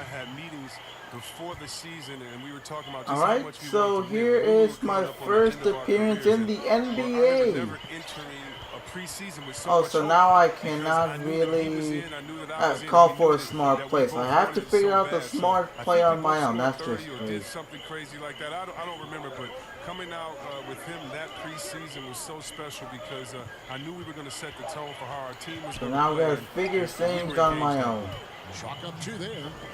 I had meetings before the season, and we were talking about just how Alright, much we so wanted to win. here We knew we were is my coming up on the first end of our appearance careers, in and the I remember NBA. never entering a preseason with so Oh, much so hope now I because I cannot knew that he was really in, I knew that I was in, and call we for knew a smart that we play. So I both have to wanted it so figure out the bad. So smart I play think he on both my own. scored That's just 30 or crazy. did something crazy like that. I don't remember, but coming out with him that preseason was so special because I knew we were going to set the tone for how our team was So going to now I play, gotta and, figure and we things were on engaged my in it. own. Chalk up 2 there.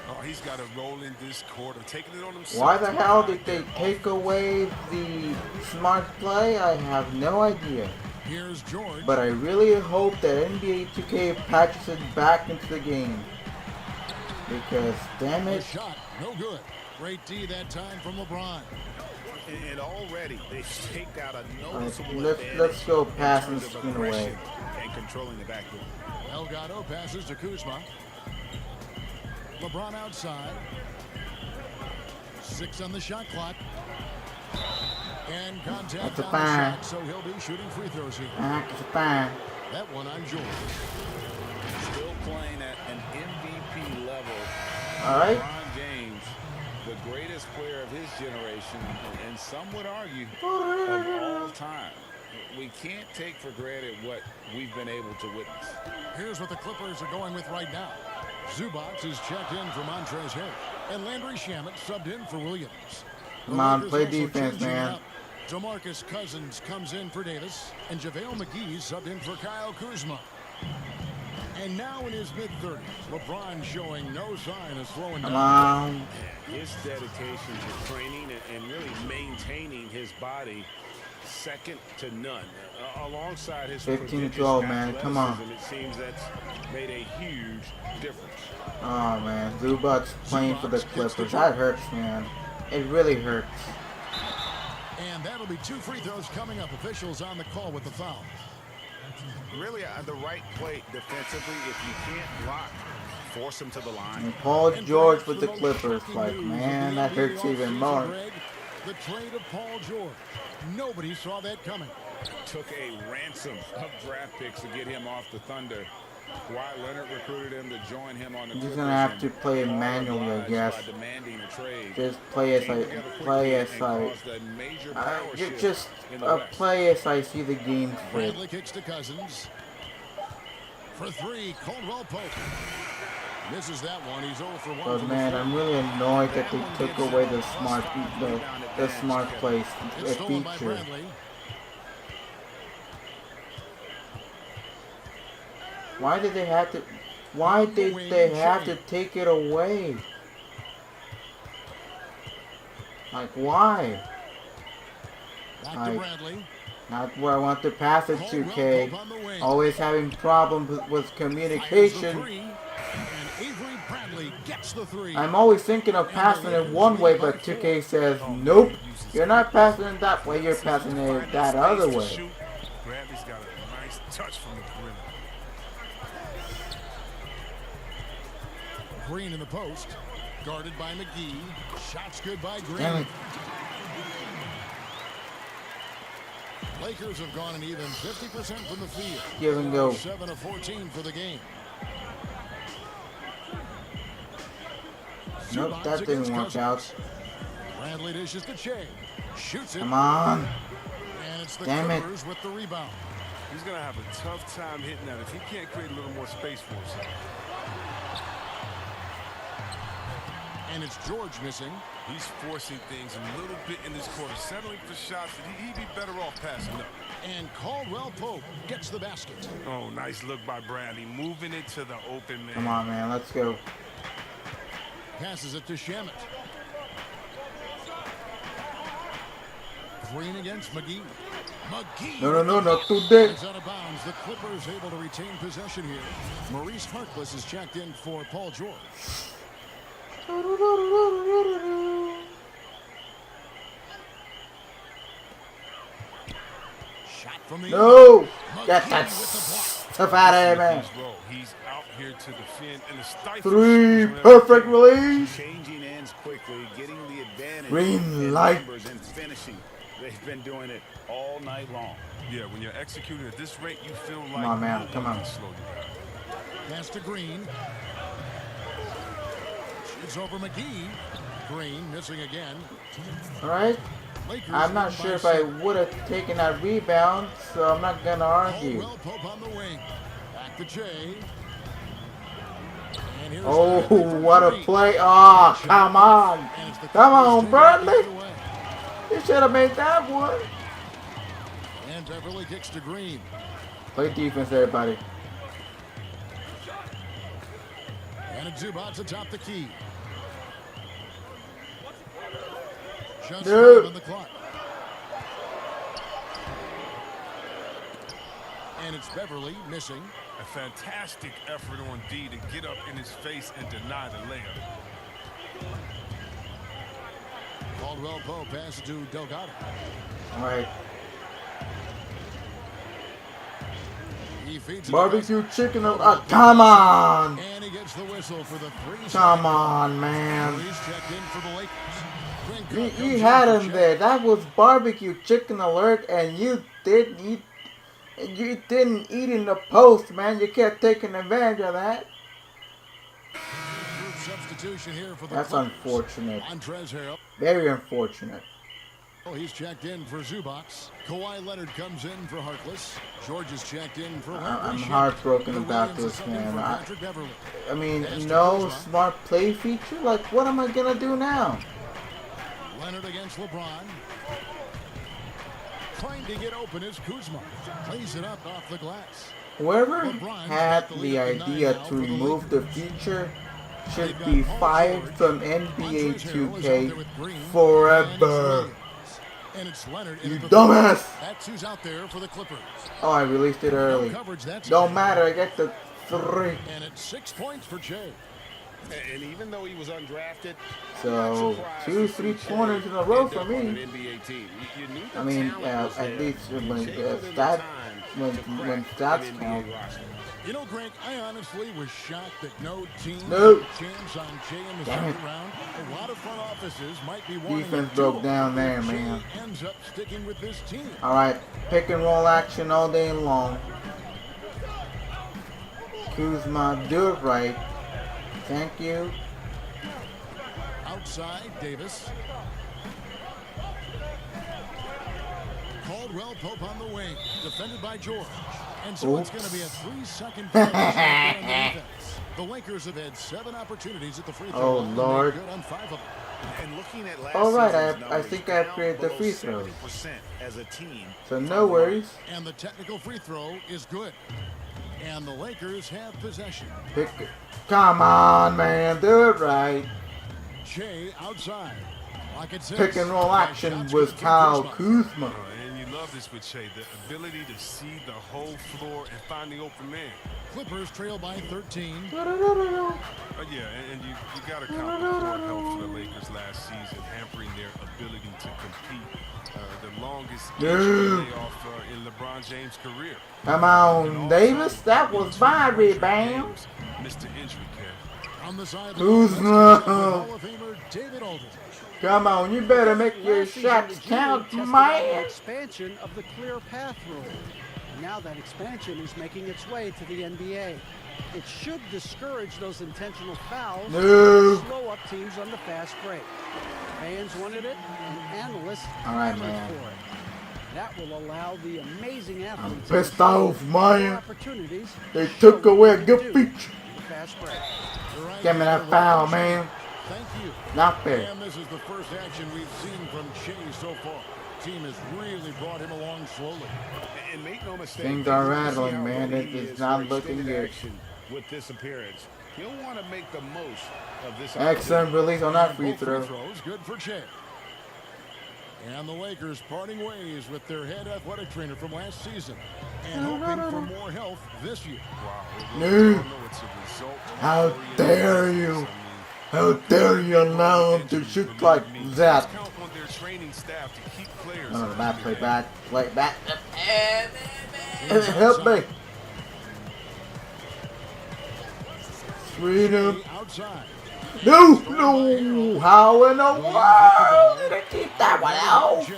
Oh, he's got to roll in this quarter, taking it on Why himself the to hell drive did they there take off. away the smart play? I have no idea. Here's George. But I really hope that NBA 2K patches it back into the game. Because, damn The it. shot, no good. Great D that time from LeBron. And already they've staked out a noticeable let's advantage go in pass terms and of skin away. aggression and controlling the backcourt. Delgado passes to Kuzma. LeBron outside. 6 on the shot clock. And contact That's a on the fine. shot, so he'll be shooting free throws here. It's fine. That one on George. Still playing at an MVP level. Alright. LeBron James, the greatest player of his generation, and some would argue of all time. We can't take for granted what we've been able to witness. Here's what the Clippers are going with right now. Zubac is checked in for Montrezl Harrell, and Landry Shamet subbed in for Williams. Come on, Lakers play also defense, changing man. up. DeMarcus Cousins comes in for Davis, and JaVale McGee subbed in for Kyle Kuzma. And now in his mid-30s, LeBron showing no sign of slowing Come down. on. His dedication to training and really maintaining his body, second to none. Alongside his 15 to 12, man. Come on. athleticism, it seems that's made a huge difference. Oh, man. Zubac's playing for the Clippers. That hurts, man. It really hurts. And that'll be 2 free throws coming up. Officials on the call with the foul. Really, the right play defensively. If you can't block, force him to the line. And Paul George with the Clippers. Like, man, that hurts even more. The trade of Paul George. Nobody saw that coming. Took a ransom of draft picks to get him off the Thunder. Kawhi Leonard recruited him to join him on the I'm just Clippers, gonna have to and play it Lamar manually, I obliged guess. by demanding a trade. Just play as Came I together quickly play and as I caused a major power shift just in the West. play as I see the game fit. Bradley kicks to Cousins. For 3, Caldwell Pope. Misses that one. He's 0 for 1. But from man, the I'm really annoyed that they took away the smart plays It's stolen by feature. Bradley. Why did they have to? Why did they have to take it away? Like why? Back to Like, Bradley. not where I want to pass it to, K. Pope on the wing. Always having problems with Fires the communication. 3, and Avery Bradley gets the 3. I'm always thinking of passing it one way, but 2K says, nope, you're not passing it that way, you're passing it that other way. Bradley's got a nice touch from the perimeter. Green in the post. Guarded by McGee. Shots good by Green. Damn it. Lakers have gone an even 50% from the field. Give and go. 7 of 14 for the game. Nope, Zubac that didn't against work out. Cousins. Bradley dishes to Che. Shoots it. Come on. And it's the Damn it. Clippers with the rebound. He's going to have a tough time hitting that if he can't create a little more space for himself. And it's George missing. He's forcing things a little bit in this quarter, settling for shots that he'd be better off passing up. And Caldwell Pope gets the basket. Oh, nice look by Bradley, moving it to the open man. Come on, man, let's go. Passes it to Shamet. Green against McGee. McGee. No, not today. It's out of bounds. The Clippers able to retain possession here. Maurice Harkless is checked in for Paul George. Shot from the No! McGee Get that with the block. stuff out of here, man. He's out here to defend and the stifle. 3, perfect release. Changing ends quickly, getting the advantage. Green in light. numbers and finishing. They've been doing it all night long. Yeah, when you're executing at this rate, you feel like on, man, no come one on. can slow you down. Pass to Green. It's over McGee. Green missing again. Alright. Lakers I'm not lead sure by if I 7. would have taken that rebound, so I'm not gonna argue. Caldwell Pope on the wing. Back to Jay. And here's Oh, Bradley for what a 3. play. Oh, come on. And it's the Come Clippers on, taking it Bradley. the other way. You should have made that one. And Beverly kicks to Green. Play defense, everybody. And it's Zubac atop the key. Just Dude. 5 on the clock. And it's Beverly missing. A fantastic effort on D to get up in his face and deny the layup. Caldwell Pope passes to Delgado. Alright. He feeds it Barbecue chicken. Come on. to and he gets the whistle for the 3. Come on, man. He's checked in for the Lakers. Quinn You, Cook comes you in had for him check. there. That was barbecue chicken alert, and you didn't eat. You didn't eat in the post, man. You kept taking advantage of that. Group substitution here for the That's Clippers. unfortunate. Montrezl Harrell. Very unfortunate. He's checked in for Zubac. Kawhi Leonard comes in for Harkless. George is checked in for I'm Wemby. heartbroken Lou about Williams is this, subbed in man. for Patrick Beverly. I mean, no smart play feature? Like, what am I going to do now? Leonard against LeBron. Trying to get open is Kuzma. Plays it up off the glass. Whoever had the idea to remove the feature should be fired from NBA 2K forever. And it's Leonard. You dumbass! That's who's out there for the Clippers. Oh, I released it early. No coverage, that's Don't matter, I get the 3. And it's 6 points for Jay. And even though he was undrafted, So, 2 3-pointers in a row for me. NBA team. You knew the I mean, talent was at there. least when Shea put in the time to when crack stats an count. NBA roster. You know, Greg, I honestly was shocked that no team Nope. chance on Jay in the Damn second it. round. A lot of front offices might be wanting Defense a broke duel. down there, Jay man. ends up sticking with this team. Alright, pick and roll action all day long. Kuzma, do it right. Thank you. Outside, Davis. Caldwell Pope on the wing, defended by George. And so it's going to be a 3-second penalty right there on the defense. The Lakers have had 7 opportunities at the free throw Oh, line. Lord. They're good on 5 of them. And looking at last Alright, season's I numbers, think I down upgraded the below free throws. 70% as a team. So no worries. And the technical free throw is good. And the Lakers have possession. Pick it. Come on, man. Do it right. Jay outside. Pocket six. Pick and roll Nice action shots with from Kyle Kuzma. Kuzma. And you love this with Shea, the ability to see the whole floor and find the open man. Clippers trail by 13. Yeah, and you got to count the poor health for the Lakers last season, hampering their ability to compete. The longest injury layoff in LeBron James' career. Come on, Davis. That was my rebound. Mr. Injury Care. On the side. Kuzma. Hall of Famer David Aldridge. Come on, you better make your Last season, shots the G count, League tested out an man. expansion of the clear path rule. Now that expansion is making its way to the NBA. It should discourage those intentional fouls No. and slow up teams on the fast break. Fans wanted it, and analysts All right, clamored man. for it. That will allow the amazing athletes pissed off, more man. opportunities They to took show away a what good they do feature. in the fast break. Give me that foul, man. Thank you. Not fair. And this is the first action we've seen from Shea so far. Team has really brought him along slowly. And make no mistake, Things are we'll see rattling, how man. ready It he is is not for looking extended good. action with this appearance. He'll want to make the most of this. Excellent release on that free Both throw. throws good for Shea. And the Lakers parting ways with their head athletic trainer from last season and hoping for more health this year. Wow. No. We all know it's a result. How dare you? How dare you allow him to shoot like that? Count on their training staff to keep players. No, not play back. Play back. Help me. Freedom. Outside. No, no. How in the world did he keep that one out? Jay.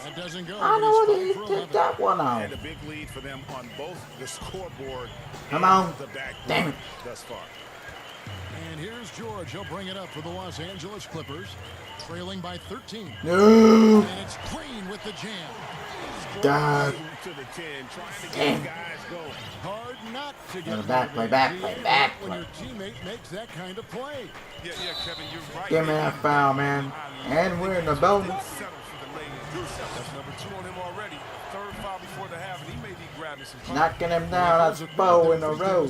That doesn't go. I but know he's he five for took 11. that one out. And a big lead for them on both the scoreboard Come and on. the backboard Damn it. thus far. And here's George. He'll bring it up for the Los Angeles Clippers, trailing by 13. No. And it's Green with the jam. Dad. To the 10, trying to Damn. get guys going. Hard not to get Play back, play motivated, back, play Gene, back. when your teammate makes that kind of play. Yeah, Kevin, you're right. Give me that foul, man. And we're in the building. Settle for the lay-in. That's number 2 on him already. Third foul before the half, and he may be grabbing some. Knocking him down. That's 4 in a row.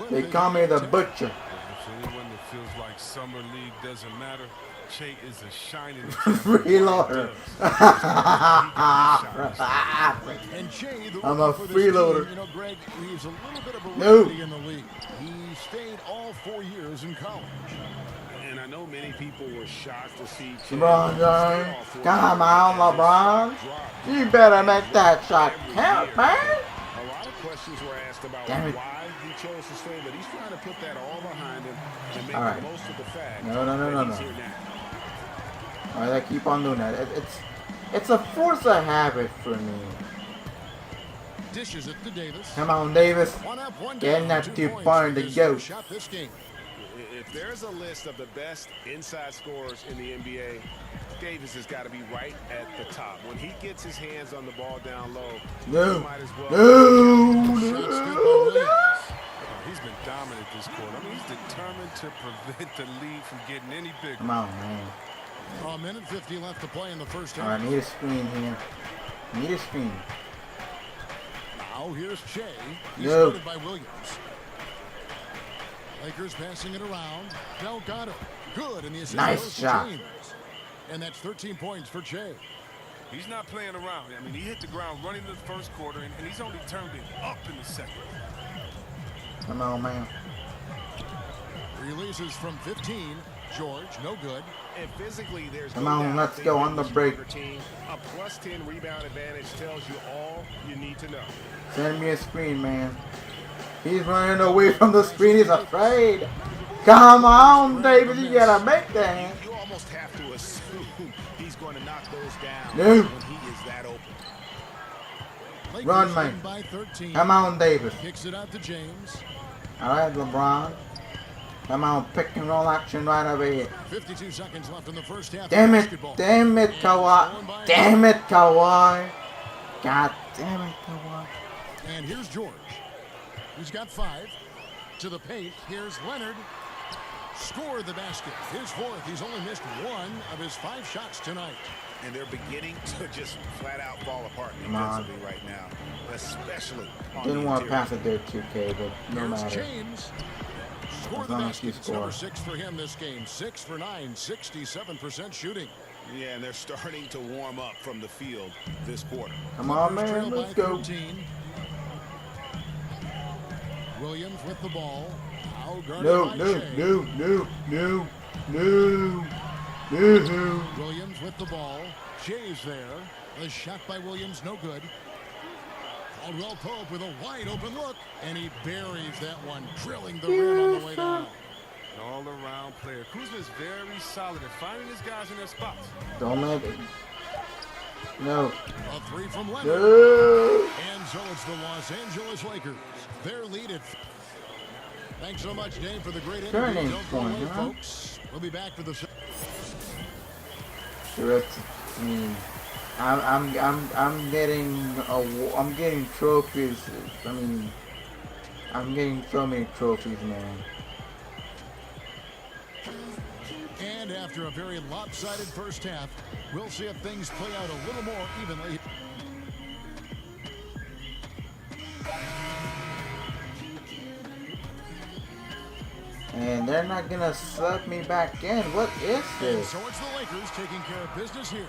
They call me the butcher. If anyone that feels like summer league doesn't matter, Che is a shining Freeloader. And Che, the I'm a rookie for this freeloader. team, you know, Greg, he's a little bit of a No. rarity in the league. He stayed all 4 years in college. And I know many people were shocked to see Che LeBron James. Come on, LeBron. You better make that shot count, man. A lot of questions were asked about Damn it. why he chose to stay, but he's trying to put that all behind him and make All right. the most of the fact No. that he's here now. Alright, I keep on doing that. It's a force of habit for me. Dishes it to Davis. Come on, Davis. One up, one Getting down. that 2 too points far for to his go. first shot this game. If there's a list of the best inside scorers in the NBA, Davis has got to be right at the top. When he gets his hands on the ball down low, No. he might as well. No. He's been dominant this quarter. I mean, he's determined to prevent the lead from getting any bigger. Come on, man. A minute 50 left to play in the first half. Alright, need a screen here. Need a screen. Now here's Che. He's No. guarded by Williams. Lakers passing it around. Bell got it. Good. And the assist Nice goes to shot. James. And that's 13 points for Che. He's not playing around. I mean, he hit the ground running the first quarter, and he's only turned it up in the second. Come on, man. Releases from 15. George, no good. And physically, there's Come no on, doubt let's they go have on the a break. stronger team. A plus 10 rebound advantage tells you all you need to know. Send me a screen, man. He's running away from the screen. He's afraid. Come on, David. You gotta make that. You almost have to assume he's going to knock those down No. when he is that open. Lakers Run, lead man. by 13. Come on, David. Kicks it out to James. Alright, LeBron. Come on, pick and roll action right over here. 52 seconds left in the first half. Damn of it, basketball. damn it, Kawhi. Damn it, Kawhi. God damn it, Kawhi. And here's George. He's got 5. To the paint. Here's Leonard. Scored the basket. His 4th. He's only missed 1 of his 5 shots tonight. And they're beginning to just flat out fall apart Come on. defensively right now, especially on Didn't the want to interior. pass it there, 2K, but no Here's matter. James. Score As the long as you basket. It's number score. 6 for him this game. 6 for 9. 67% shooting. Yeah, and they're starting to warm up from the field this quarter. Come on, Clippers man, trail let's by go. 13. Williams with the ball. Now guarded No, by no, Shea. no. Williams with the ball. Shea's there. The shot by Williams, no good. Caldwell Pope with a wide open look, and he buries that one, drilling the rim on the way down. An all-around player. Kuzma is very solid at finding his guys in their spots. Don't let it. No. A 3 from Leonard. No. And so it's the Los Angeles Lakers. Their lead at. Thanks so much, Dave, for the great interview. Turning Don't go point, away, huh? folks. We'll be back for the. I mean, I'm getting trophies. I mean, I'm getting so many trophies, man. And after a very lopsided first half, we'll see if things play out a little more evenly. And they're not gonna sub me back in. What is And this? so it's the Lakers taking care of business here.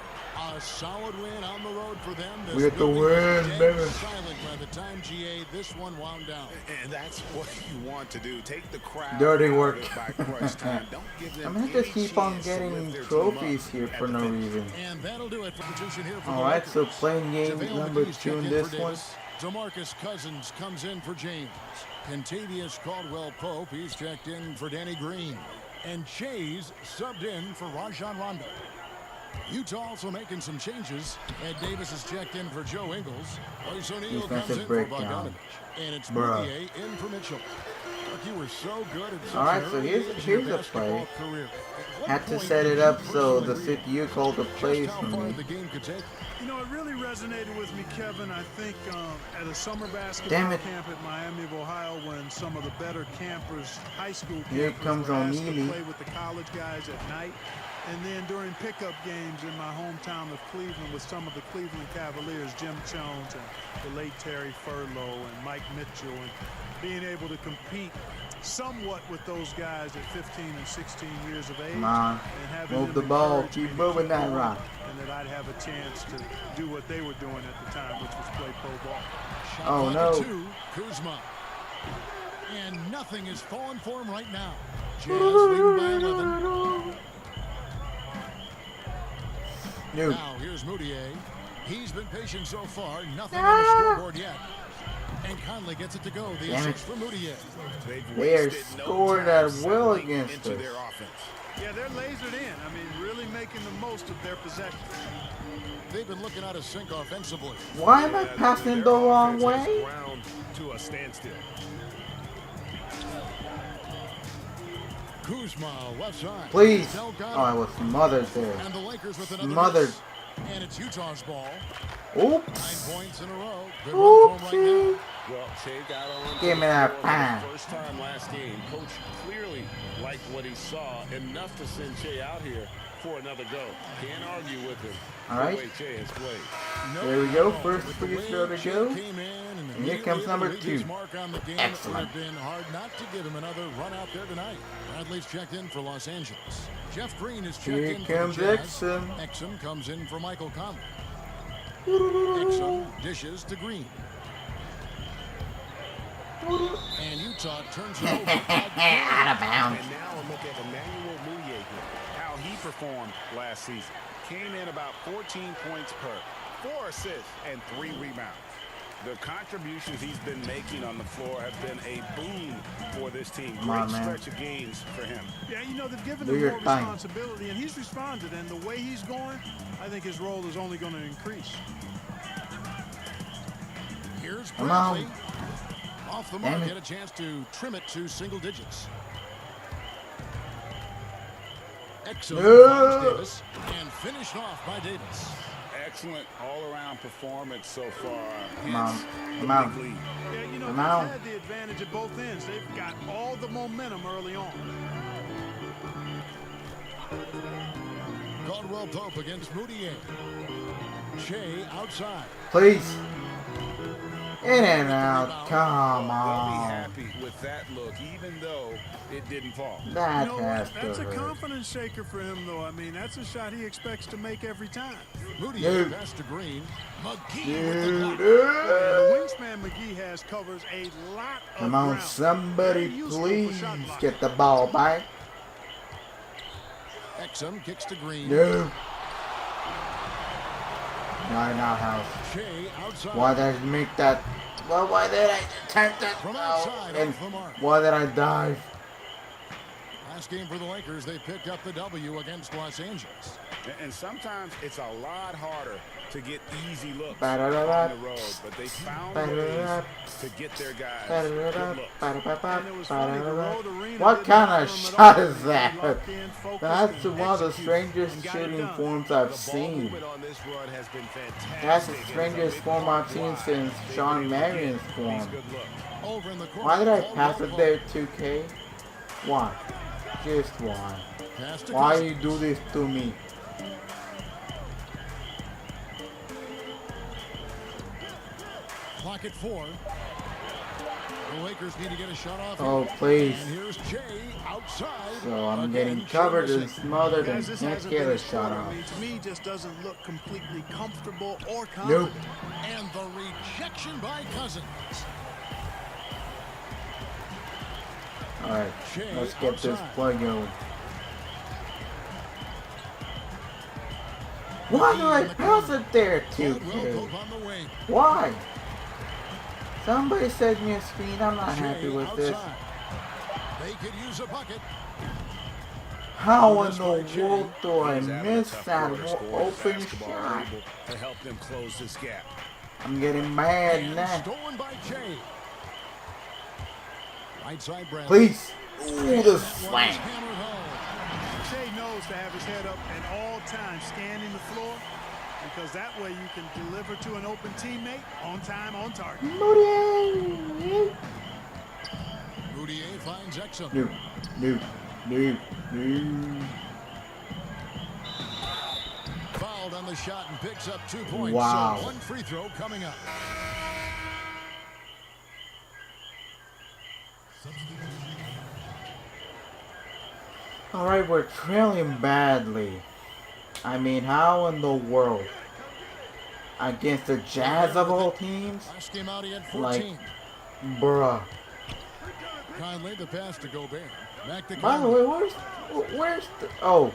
A solid win on the road for them. This We get the building was win, dead baby. silent by the time GA this one wound down. And that's what you want to do. Take the crowd Dirty out of work. it by crunch time. Don't give them I'm gonna just any keep on chance to getting lift their team trophies up here at for the no finish. reason. And that'll do it for Constitution here for the Alright, so Lakers. playing game JaVale number McGee's 2 in checked this for one. Davis. DeMarcus Cousins comes in for James. Contavious Caldwell Pope, he's checked in for Danny Green. And Chase subbed in for Rajon Rondo. Utah also making some changes. Ed Davis is checked in for Joe Ingles. Royce O'Neal comes Defensive in breakdown. for Bogdanovich. And it's Bruh. Moutier in for Mitchell. Look, you were so good at All right, so here's a play. Had to set it up so the CPU called the plays for me. You know, it really resonated with me, Kevin. I think at a summer basketball camp at Miami of Ohio, when some of the better campers, high school campers, were asked to play with the college guys at night. And then during pickup games in my hometown of Cleveland with some of the Cleveland Cavaliers, Jim Jones and the late Terry Furlow and Mike Mitchell, and being able to compete somewhat with those guys at 15 and 16 years of age. Come on, move the ball, keep moving that rock. And that I'd have a chance to do what they were doing at the time, which was play pro ball. Oh no. Kuzma. And nothing is falling for him right now. Jazz leading by 11. No. Now here's Moutier. He's been patient so far. Nothing on the scoreboard yet. And Conley gets it to go. The assist for Moutier. They are scoring at will against us. Yeah, they're lasered in. I mean, really making the most of their possession. They've been looking out of sync offensively. Why am I passing the wrong way? To a standstill. Kuzma, left side. Please. Oh, I was smothered there. And the Lakers with another Smothered. miss. And it's Utah's ball. Oops. 9 points in a row. Good run for him right now. Well, Shea got on. Give me that pan. First time last game. Coach clearly liked what he saw enough to send Shea out here for another go. Can't argue with him. All right. The way Shea has played. There we go. First free throw to go. And here comes number 2. Excellent. It would have been hard not to give him another run out there tonight. Bradley's checked in for Los Angeles. Jeff Green is checked Here in for comes the Jazz. Exum. Exum comes in for Michael Conley. Exum dishes to Green. And Utah turns it over. Out of bounds. And now a look at Emmanuel Mudiay here. How he performed last season. Came in about 14 points per, 4 assists, and 3 rebounds. The contributions he's been making on the floor have been a boon for this team. Great stretch of games for him. Yeah, you know, they've given him more responsibility, and he's responded. And the way he's going, I think his role is only going to increase. Here's Bradley. Off the mark, get a chance to trim it to single digits. Excellent Davis, and finished off by Davis. Excellent all-around performance so far. Mom. Yeah, you know, they've had the advantage at both ends. They've got all the momentum early on. Caldwell Pope against Moutier. Shea outside. Please. In and out. Come on. They'll be happy with that look, even though it didn't fall. That You know has what? to That's a hurt. confidence shaker for him, though. I mean, that's a shot he expects to make every time. Moutier pass to Green. McGee with the block. The wingspan McGee has covers a lot of Come on, ground. somebody Very useful please for shot blocking. get the ball back. Exum kicks to Green. No. Not in our house. Shea outside. Why did I make that? Well, why did I turn that From out? outside, And off the mark. why did I dive? Last game for the Lakers, they picked up the W against Los Angeles. And sometimes it's a lot harder to get easy looks Ba-da-da-da. on the road, but they found ways to get their guys good looks. What kind of shot is that? That's one of the strangest shooting forms I've seen. That's the strangest form I've seen since Sean Marion's form. Over in the corner. Why did I pass it there, 2K? Why? Just why? Pass to Why Cousins. you do this to me? Clock at 4. The Lakers need to get a shot off. Oh, please. And here's Jay outside. So I'm Again, getting covered and missing. smothered and Guys, this can't hasn't get been a his shot quarter. off. I mean, to me, just doesn't look completely comfortable or Nope. confident. And the rejection by Cousins. Alright, Shea let's get this outside. play going. Why do I pass it there, Caldwell 2K? Pope on the wing. Why? Somebody sent me a screen. I'm not Shea happy with this. outside. They could use a bucket. How in the world do I He's having a miss tough that quarter scoring open basketball, shot? able to help them close this gap. I'm getting mad And now. stolen by Jay. Right side, Bradley. Please. Ooh, the slam. Hammered home. Shea knows to have his head up at all times, scanning the floor, because that way you can deliver to an open teammate on time, on target. Moutier finds Exum. No. Fouled on the shot and picks up 2 points. Wow. So one free throw coming up. Alright, we're trailing badly. I mean, how in the world? Against the Jazz of all teams? Last game out, he had 14. Like, bruh. Conley, the pass to Gobert. Back to By the Conley. way, where's the... Oh,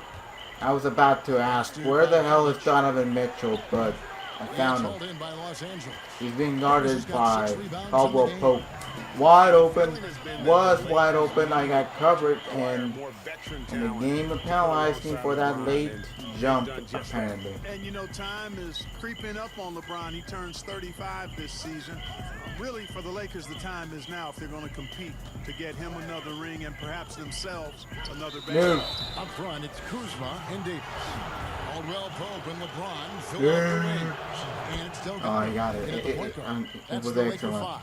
I was about to ask, where the hell is Donovan Mitchell? But I found him. In by Los Angeles. He's being guarded by Caldwell Pope. Wide open. Was wide open. I got covered, and the game penalized me for that late jump, apparently. And you know, time is creeping up on LeBron. He turns 35 this season. Really, for the Lakers, the time is now if they're going to compete to get him another ring and perhaps themselves another bag. Up front, it's Kuzma and Davis. Caldwell Pope and LeBron fill out the rings. And it's still Oh, I got it. It That's was the Laker excellent. 5.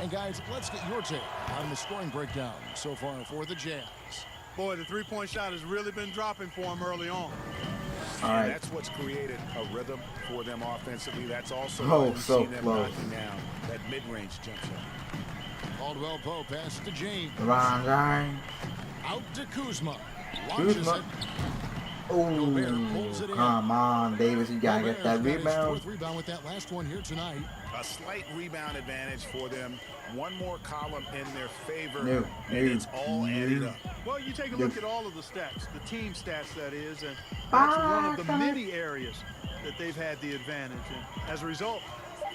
And guys, let's get your take on the scoring breakdown so far for the Jazz. Boy, the three-point shot has really been dropping for him early on. All right. That's what's created a rhythm for them offensively. That's also Oh, why you so see them close. knocking down that mid-range jump shot. Caldwell Pope passes to James. LeBron. Out to Kuzma. Launches Kuzma. it. Oh, come on, Davis. You got to get that Gobert's got his rebound. fourth rebound with that last one here tonight. A slight rebound advantage for them. One more column in their favor, No, and it's all added up. Well, you take a look at all of the stats, the team stats, that is, and that's one of the many areas that they've had the advantage. And as a result,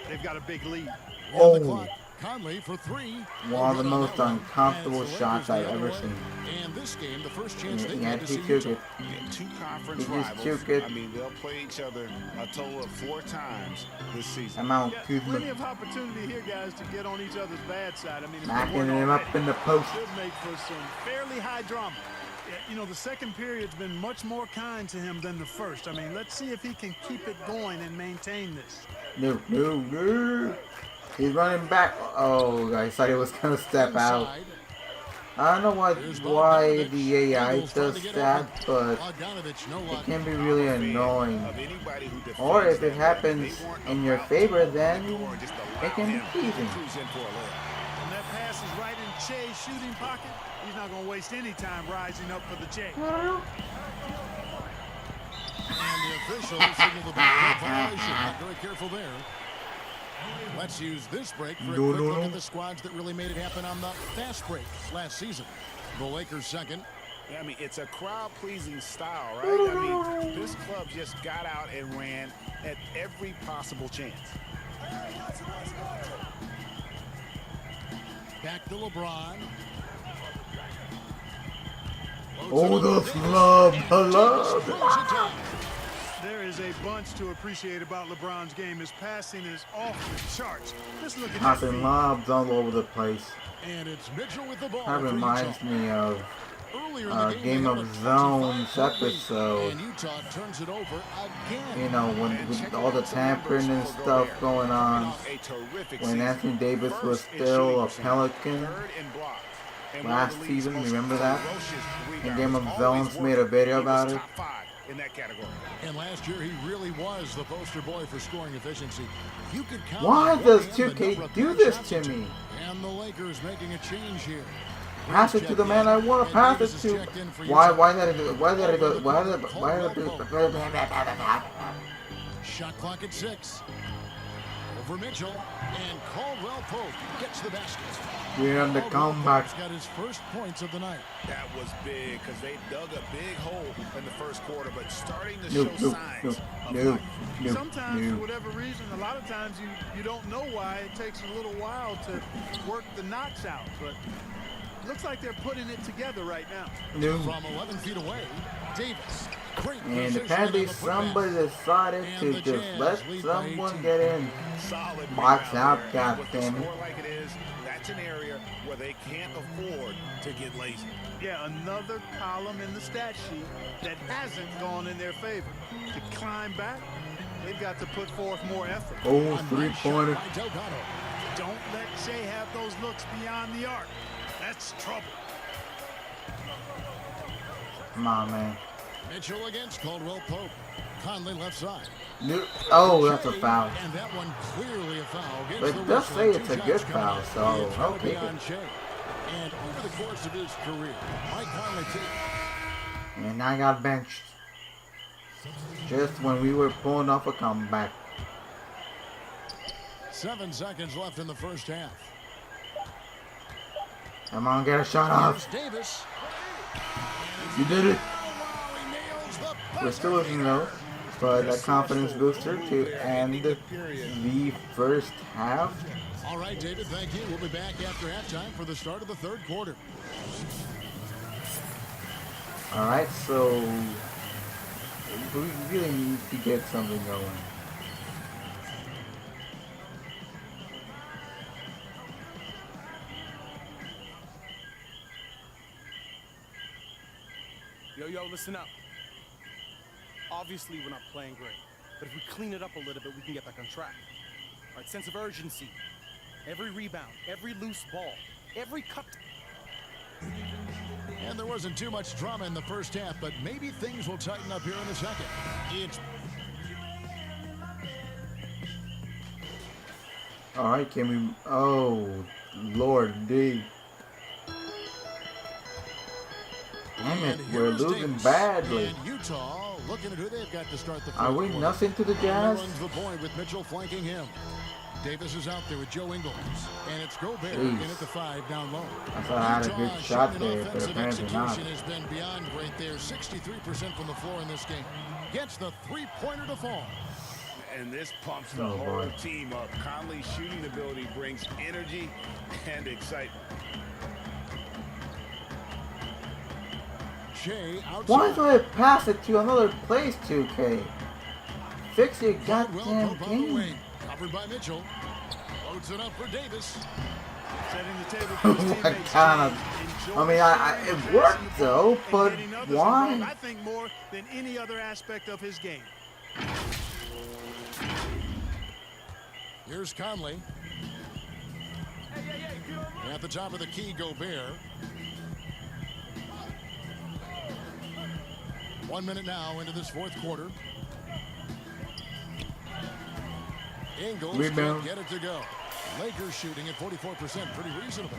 they've got a big lead. On the clock, Conley for 3. One of the most uncomfortable And it's the shots Lakers I've the other ever way. seen. And this game, the first chance they Yeah, get to he see took Utah. it. And two conference He just rivals. took it. I mean, they'll play each other a total of 4 times this season. Amount Yeah, Kuzma plenty of opportunity here, guys, to get on each other's bad side. I mean, if they backing weren't him already, up in the post. should make for some fairly high drama. Yeah, you know, the second period's been much more kind to him than the first. I mean, let's see if he can keep it going and maintain this. No. He's running back. Oh, I thought he was going to step out. Inside. I don't know why the AI does that, but Bogdanovich, no it luck. can be really annoying. Of anybody who defends Or if it that way, happens they weren't in your about favor, to then score, just allow it can him be to pleasing. cruise in for a layup. And that pass is right in Che's shooting pocket. He's not going to waste any time rising up for the Che. And the official signaled the backcourt violation. Not very careful there. Let's use this break for a quick look at the squads that really made it happen on the fast break last season. The Lakers second. Yeah, I mean, it's a crowd-pleasing style, right? I mean, this club just got out and ran at every possible chance. Back to LeBron. Oh, the flub. There is a bunch to appreciate about LeBron's game. His passing is off the charts. Just look at that Popping feed. lobs all over the place. And it's Mitchell with the ball. That for reminds Utah. me of Earlier in the Game they of had a Zones 25-point lead, episode. And Utah turns it over again. You know, when with all the tampering and stuff going on, A terrific when season. Anthony Davis was First in still a shooting Pelican. third in blocks, and last one of the league's season, most remember that? ferocious And rebounders. Game of Always Zones made a working. video He was about it. top 5 in that category. And last year, he really was the poster boy for scoring efficiency. You could count Why on does one hand the 2K number of do clear this shots to he took. me? And the Lakers making a change here. Pass it to the man I want to pass it to. Why did I do? Shot clock at 6. Over Mitchell. And Caldwell Pope gets the basket. We're on the Caldwell comeback. Pope's got his first points of the night. That was big because they dug a big hole in the first quarter, but starting to No, show signs of life. Sometimes, for whatever reason, a lot of times you don't know why. It takes a little while to work the knocks out, but it looks like they're putting it together right now. From 11 feet away, Davis. Great And position apparently on the putback. somebody decided And to the just Jazz let lead by someone 18. get in. Solid Box rebound out, there. God With the damn it. score like it is, that's an area where they can't afford to get lazy. Yeah, another column in the stat sheet that hasn't gone in their favor. To climb back, they've got to put forth more effort. Oh, three-pointer. Don't let Shea have those looks beyond the arc. That's trouble. Come on, man. Mitchell against Caldwell Pope. Conley left side. Oh, that's a foul. And that one clearly a foul. But it does say it's a good foul, so I'll take it. And over the course of his career, Mike Conley And I got benched. Just when we were pulling off a comeback. 7 seconds left in the first half. Come on, get a shot off. Davis. You did it. He nails the We're still looking low. But a confidence booster to end the first half. All right, David, thank you. We'll be back after halftime for the start of the third quarter. All right, so we really need to get something going. Yo, listen up. Obviously, we're not playing great, but if we clean it up a little bit, we can get back on track. All right, sense of urgency. Every rebound, every loose ball, every cut. And there wasn't too much drama in the first half, but maybe things will tighten up here in the second. It's all right, can we? Oh, Lord D. Damn it, we're losing badly. And Utah looking at who they've got to start the Are we quarter. nothing to the Jazz? Runs the point with Mitchell flanking him. Davis is out there with Joe Ingles, and it's Gobert Jeez. in at the 5 down low. I thought I had a good shot there, but apparently not. Execution has been beyond great there. 63% from the floor in this game. Gets the three-pointer to fall. And this pumps the whole team up. Conley's shooting ability brings energy and excitement. Shea outside. Why do I pass it to another place, 2K? Fix your goddamn game. Covered by Mitchell. Loads it up for Davis. Setting the table for his What teammates. kind of? I mean, it worked though, but why? I think more than any other aspect of his game. Here's Conley. At the top of the key, Gobert. 1 minute now into this fourth quarter. Ingles Rebound. can't get it to go. Lakers shooting at 44%, pretty reasonable.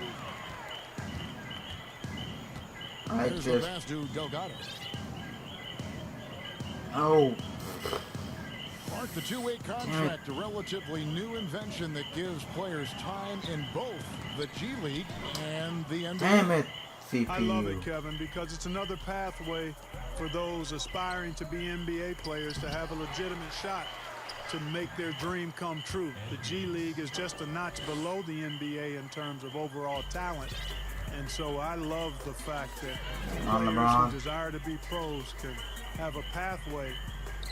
Here's the pass to Delgado. Oh. Mark, the two-way contract, a relatively new invention that gives players time in both the G League and the NBA. Damn it, CPU. I love it, Kevin, because it's another pathway for those aspiring to be NBA players to have a legitimate shot to make their dream come true. The G League is just a notch below the NBA in terms of overall talent. And so I love the fact that players who desire to be pros can have a pathway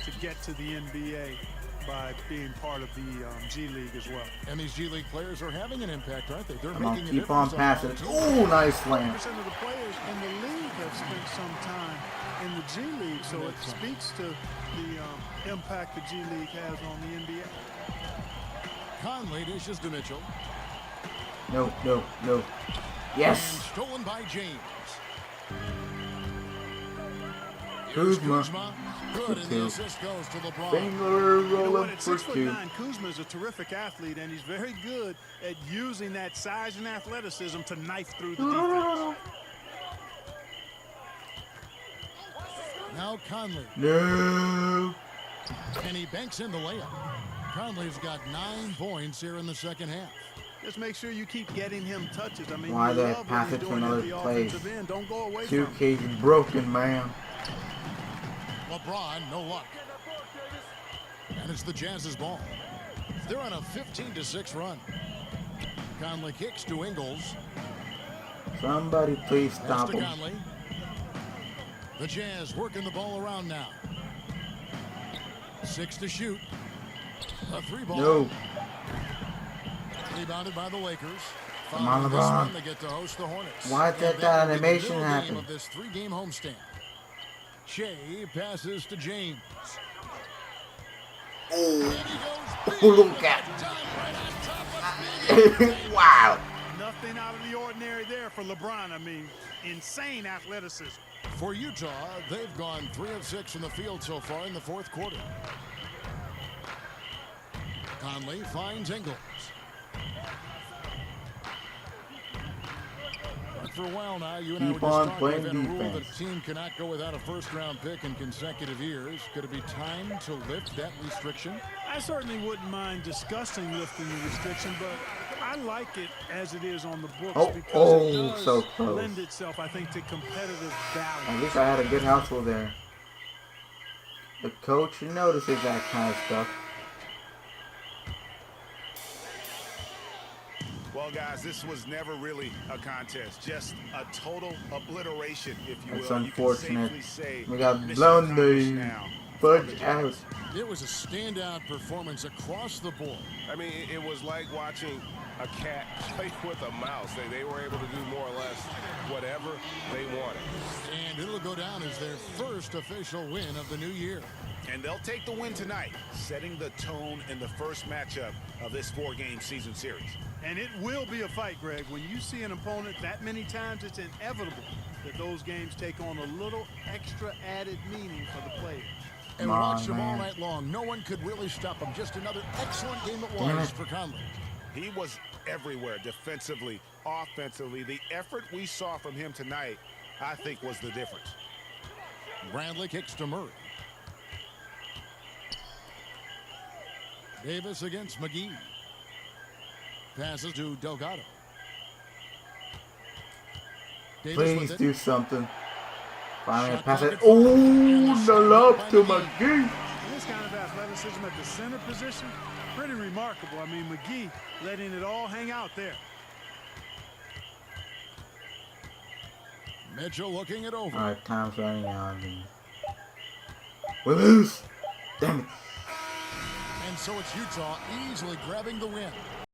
to get to the NBA by being part of the G League as well. And these G League players are having an impact, aren't they? They're Come on, making a keep on difference. passing. Ooh, nice slam. 100% of the players in the league have spent some time in the G League, so it speaks to the impact the G League has on the NBA. Conley dishes to Mitchell. No. And Yes. stolen by James. Kuzma. Good, and the assist goes to LeBron. Finger You know what, rolling at for 6'9", two. Kuzma is a terrific athlete, and he's very good at using that size and athleticism to knife through the defense. Now Conley. No. And he banks in the layup. Conley's got 9 points here in the second half. Just make sure you keep getting him touches. I mean, Why you did I love pass what it he's to doing another at the place? offensive end. Don't go away from him. 2K's broken, man. LeBron, no luck. And it's the Jazz's ball. They're on a 15-6 run. Conley kicks to Ingles. Somebody please stop Pass to him. Conley. The Jazz working the ball around now. 6 to shoot. A 3 ball. No. Rebounded by the Lakers. Come on, Following this LeBron. one, they get to host the Hornets. Why And did that that'll be the animation middle happen? game of this 3-game homestand. Shea passes to James. Oh, look at wow. Nothing out of the ordinary there for LeBron. I mean, insane athleticism. For Utah, they've gone 3 of 6 from the field so far in the fourth quarter. Conley finds Ingles. But for a while now, you and I were Keep just on talking playing about a rule that defense. a team cannot go without a first-round pick in consecutive years. Could it be time to lift that restriction? I certainly wouldn't mind discussing lifting the restriction, but I like it as it is on the books because it does so close. lend itself, I think, to competitive At balance. least I had a good household there. The coach notices that kind of stuff. Well, guys, this was never really a contest, just a total obliteration, if you will. It's You can unfortunate. safely say We got mission blown accomplished the now. fudge out. It was a standout performance across the board. I mean, it was like watching a cat play with a mouse. They were able to do more or less whatever they wanted. And it'll go down as their first official win of the new year. And they'll take the win tonight, setting the tone in the first matchup of this 4-game season series. And it will be a fight, Greg. When you see an opponent that many times, it's inevitable that those games take on a little extra added meaning for the players. And Come on, watched him all man. night long. No one could really stop him. Just another excellent game it Damn was it. for Conley. He was everywhere, defensively, offensively. The effort we saw from him tonight, I think, was the difference. Bradley kicks to Murray. Davis against McGee. Passes to Delgado. Davis Please with it. do something. Finally, Shot pass it. target found. Oh, And the shot love by to McGee. McGee. This kind of athleticism at the center position, pretty remarkable. I mean, McGee letting it all hang out there. Mitchell looking it over. All right, time's running out. We lose. Damn it. And so it's Utah easily grabbing the win.